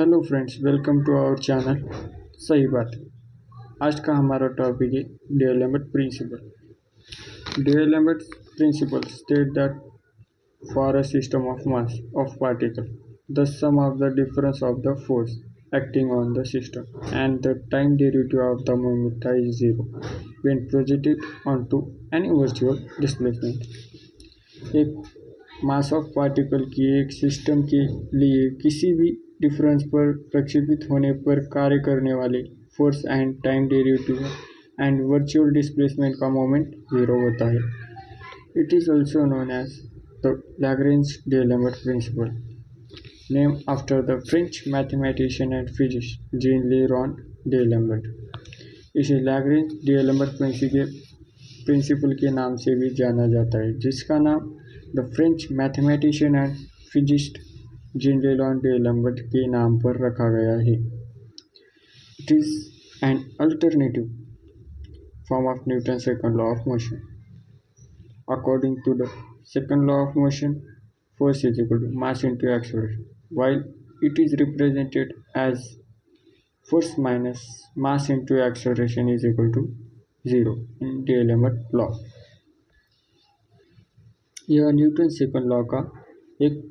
Hello friends, welcome to our channel सही बात है। आज का हमारा टॉपिक है D'Alembert principle. D'Alembert principle state that for a system of mass of particle the sum of the difference of the force acting on the system and the time derivative of the momentum is zero when projected onto any virtual displacement। एक मास of particle की एक system के लिए किसी भी difference पर प्रक्षेपित होने पर कार्य करने वाले force and time derivative and virtual displacement का मोमेंट जीरो होता है। It is also known as the Lagrange D'Alembert principle, name after the French mathematician and physicist Jean Le Rond D'Alembert. इसे लैग्रेंज डीएलएमएट प्रिंसिपल के नाम से भी जाना जाता है, जिसका नाम the French mathematician and physicist Jean Le Rond D'Alembert के नाम पर रखा गया है। It is an alternative form of Newton's second law of motion. According to the second law of motion, force is equal to mass into acceleration, while it is represented as force minus mass into acceleration is equal to 0 in डीएलएमएट law। यह Newton second law का एक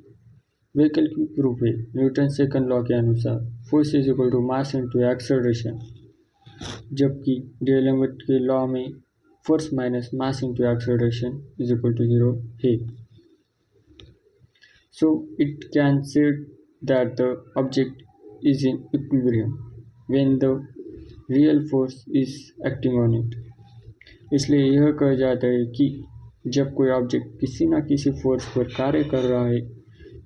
वैकल्पिक रूप है। Newton second law के अनुसार force is equal to mass into acceleration, जबकि D'Alembert के लॉ में force minus mass into acceleration is equal to 0 है। So it can say that the object is in equilibrium when the real force is acting on it. इसलिए यह कहा जाता है कि जब कोई ऑब्जेक्ट किसी न किसी फोर्स पर कार्य कर रहा है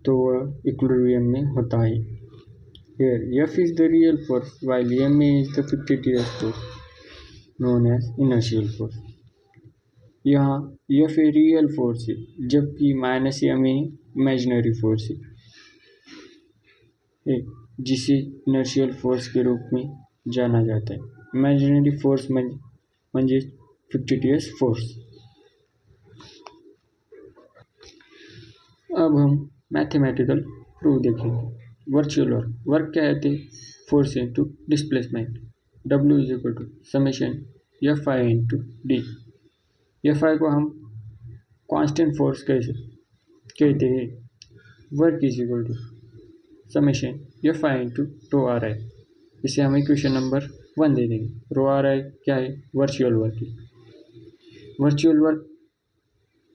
तो वह इक्विलिब्रियम में होता है। Here, F is the real force while ma is the fictitious force known as inertial force। यहाँ F एक रियल फोर्स है, जबकि माइनस ma इमेजिनरी फोर्स है, जिसे इनर्शियल फोर्स के रूप में जाना जाता है। इमेजिनरी फोर्स म्हणजे फिक्टिटियस फोर्स। अब हम मैथमेटिकल प्रूफ देखेंगे। वर्चुअल वर्क क्या है? Force into displacement, W is equal to summation F I into D. F I को हम कांस्टेंट फोर्स कहते हैं। Work is equal to summation F I into rho R I. इसे हम equation number 1 दे देंगे। रो R I क्या है? Virtual work है। वर्चुअल वर्क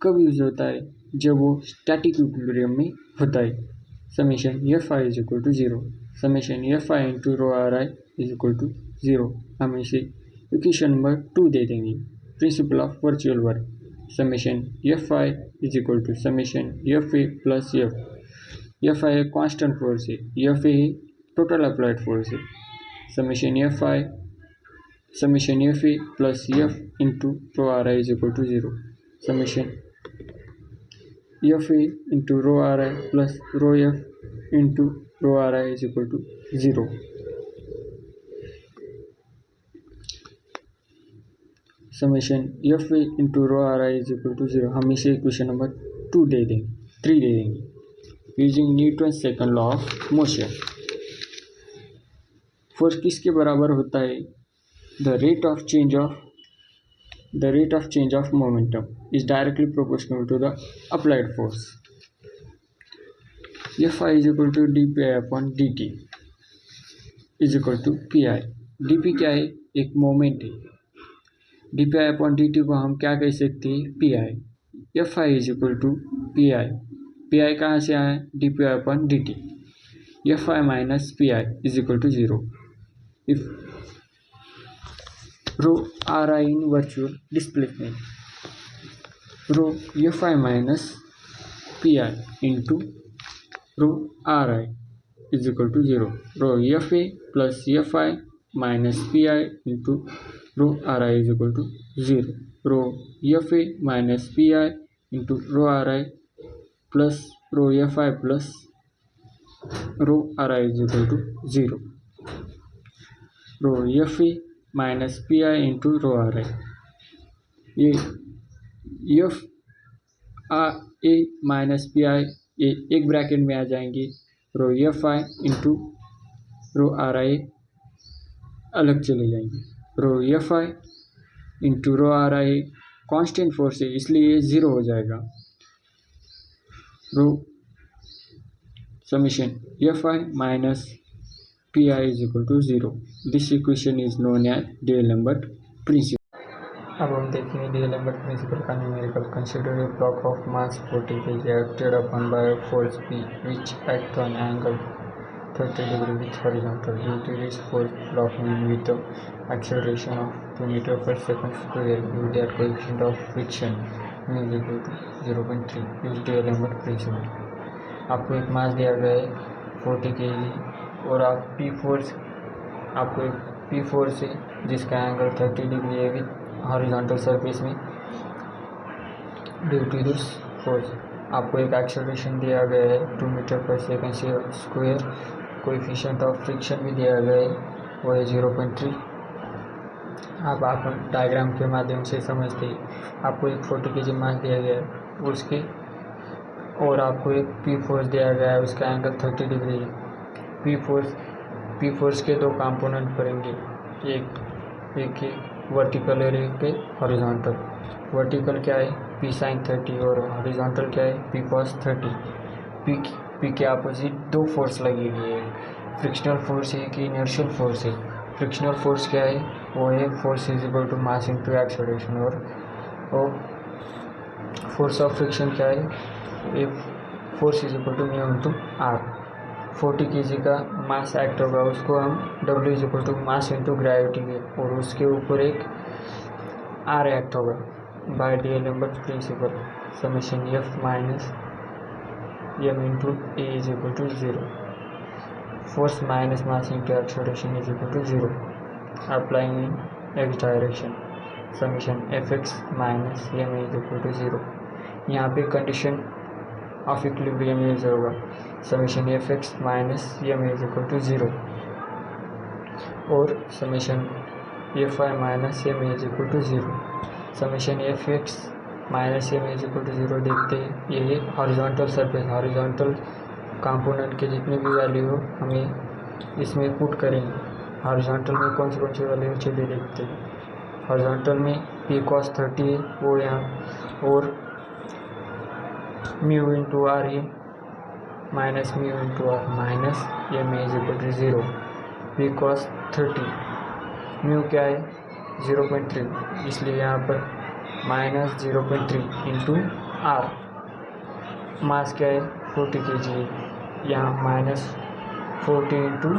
कब यूज होता है? जब वो स्टैटिक इक्विलिब्रियम में होता है। Summation F I is equal to 0, summation F I into rho R I is equal to 0। हम इसे इक्वेशन नंबर 2 दे देंगे। Principle of virtual work, summation F I is equal to summation F A plus F. F I एक constant force है, F A total applied force है। Summation F A plus F into rho R I is equal to 0, summation F A into rho R I plus rho F into rho R I is equal to 0। Summation F A into rho R I is equal to 0। हम इसे equation number 3 दे देंगे। Using Newton second law of motion, force किसके बराबर होता है? The rate of change of momentum is directly proportional to the applied force। Fi is equal to dpi upon dt is equal to pi। dp क्या है? एक moment है। dpi upon dt को हम क्या कह सकते हैं? pi। Fi is equal to pi। pi कहाँ से आया? dpi upon dt। Fi minus pi is equal to 0 if rho ri in virtual displacement, rho F I minus P I into rho R I is equal to 0। Rho F A plus F I minus P I into rho R I is equal to 0। Rho F A minus P I into rho R I plus rho F I plus rho R I is equal to 0। Rho F A minus P I into rho R I, ये F A minus P I एक bracket में आ जाएंगे। Rho F I into rho R I अलग चले जाएंगे। Rho F I into rho R I constant force है इसलिए 0 हो जाएगा। Rho summation F I minus P I is equal to 0। This equation is known as D'Alembert principle. अब हम देखेंगे डीएलेम्बर्ट प्रिंसिपल का numerical. Consider a block of mass 40 kg acted upon by a force P which act on angle 30 degree with horizontal. Due to this force, block moving with the acceleration of 2 meter per second square with their coefficient of friction is equal to 0.3. Use D'Alembert principle. आपको एक मास दिया गया है 40 kg और आप आपको एक P force है जिसका एंगल 30 डिग्री है विथ हॉरिजॉन्टल सरफेस में। ड्यू टू दिस फोर्स आपको एक एक्सेलरेशन दिया गया है 2 मीटर पर second square. Coefficient of friction भी दिया गया है वो है 0.3। अब आप डायग्राम के माध्यम से समझते हैं। आपको एक 40 kg मास दिया गया है उसके और आपको एक P फोर्स दिया गया है उसका एंगल 30 डिग्री है। P फोर्स के दो कंपोनेंट पड़ेंगे, एक वर्टिकल और एक हॉरिजॉन्टल। वर्टिकल क्या है P sin 30 और हॉरिजॉन्टल क्या है P cos 30। P के अपोजिट दो फोर्स लगी हुई है, फ्रिक्शनल फोर्स है कि इनर्शियल फोर्स है। फ्रिक्शनल फोर्स क्या है वो है force is equal to mass into acceleration और फोर्स ऑफ फ्रिक्शन क्या है force is equal to mu into R. 40 kg का मास एक्ट होगा उसको हम W is equal to mass into gravity है और उसके ऊपर एक R एक्ट होगा by D'Alembert principle. Summation F minus M into A is equal to 0। Force minus mass into acceleration is equal to 0 applying in X direction. Summation Fx minus M is equal to 0। यहाँ पे condition of equilibrium use होगा। Summation Fx minus M is equal to 0 और summation Fy minus M is equal to 0। Summation Fx minus M is equal to 0 देखते हैं। ये horizontal surface horizontal component के जितने भी वैल्यू हो हमें इसमें पुट करेंगे। हॉरिजॉन्टल में कौन सी वैल्यू चलिए देखते हैं। हॉरिजॉन्टल में P cos 30 है वो यहाँ और म्यू इंटू आर है minus mu into R minus M is equal to 0। P cos 30 mu क्या है 0.3 इसलिए यहाँ पर माइनस 0.3 इंटू आर। मास क्या है 40 kg है यहाँ माइनस 40 इंटू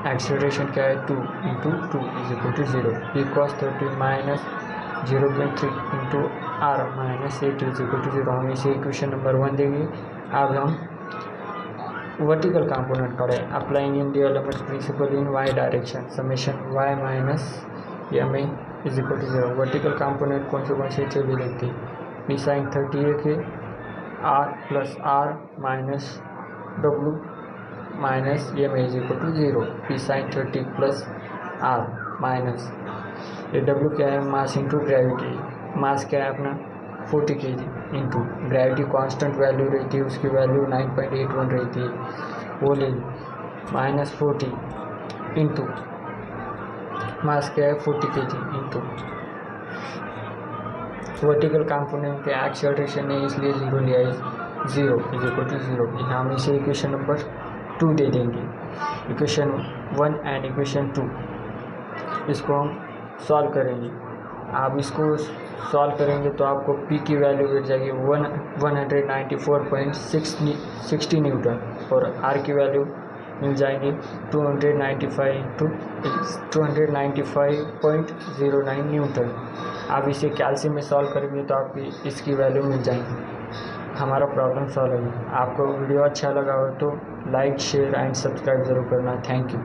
एक्सेलरेशन क्या है 2 into 2 is equal to 0। P cos 30 minus 0.3 into R minus 8 is equal to 0। हम इसे इक्वेशन नंबर 1 देंगे। अब हम वर्टिकल कंपोनेंट करें। Applying in D'Alembert principle in y direction. Summation y minus M is equal to 0। Vertical component कौन से चलिए देखते हैं। P sin 30 के R plus R minus W minus M is equal to 0। P sin 30 plus R minus ये W क्या है मास into gravity. मास क्या है अपना 40 kg into gravity constant value रहती है उसकी वैल्यू 9.81 रहती है वो ले माइनस 40 इंटू मास क्या है 40 kg इंटू वर्टिकल कंपोनेंट के एक्सेलरेशन है इसलिए 0 लिया है 0 इज इक्वल टू 0। हम इसे इक्वेशन नंबर 2 दे देंगे। इक्वेशन 1 एंड इक्वेशन 2 इसको हम सॉल्व करेंगे। आप इसको सॉल्व करेंगे तो आपको P की वैल्यू मिल जाएगी 194.60 न्यूटन और R की वैल्यू मिल जाएंगे 295.09 न्यूटन। आप इसे कैल्शियम में सॉल्व करेंगे तो आपकी इसकी वैल्यू मिल जाएगी। हमारा प्रॉब्लम सॉल्व होगा। आपको वीडियो अच्छा लगा हो तो लाइक शेयर एंड सब्सक्राइब ज़रूर करना। Thank you.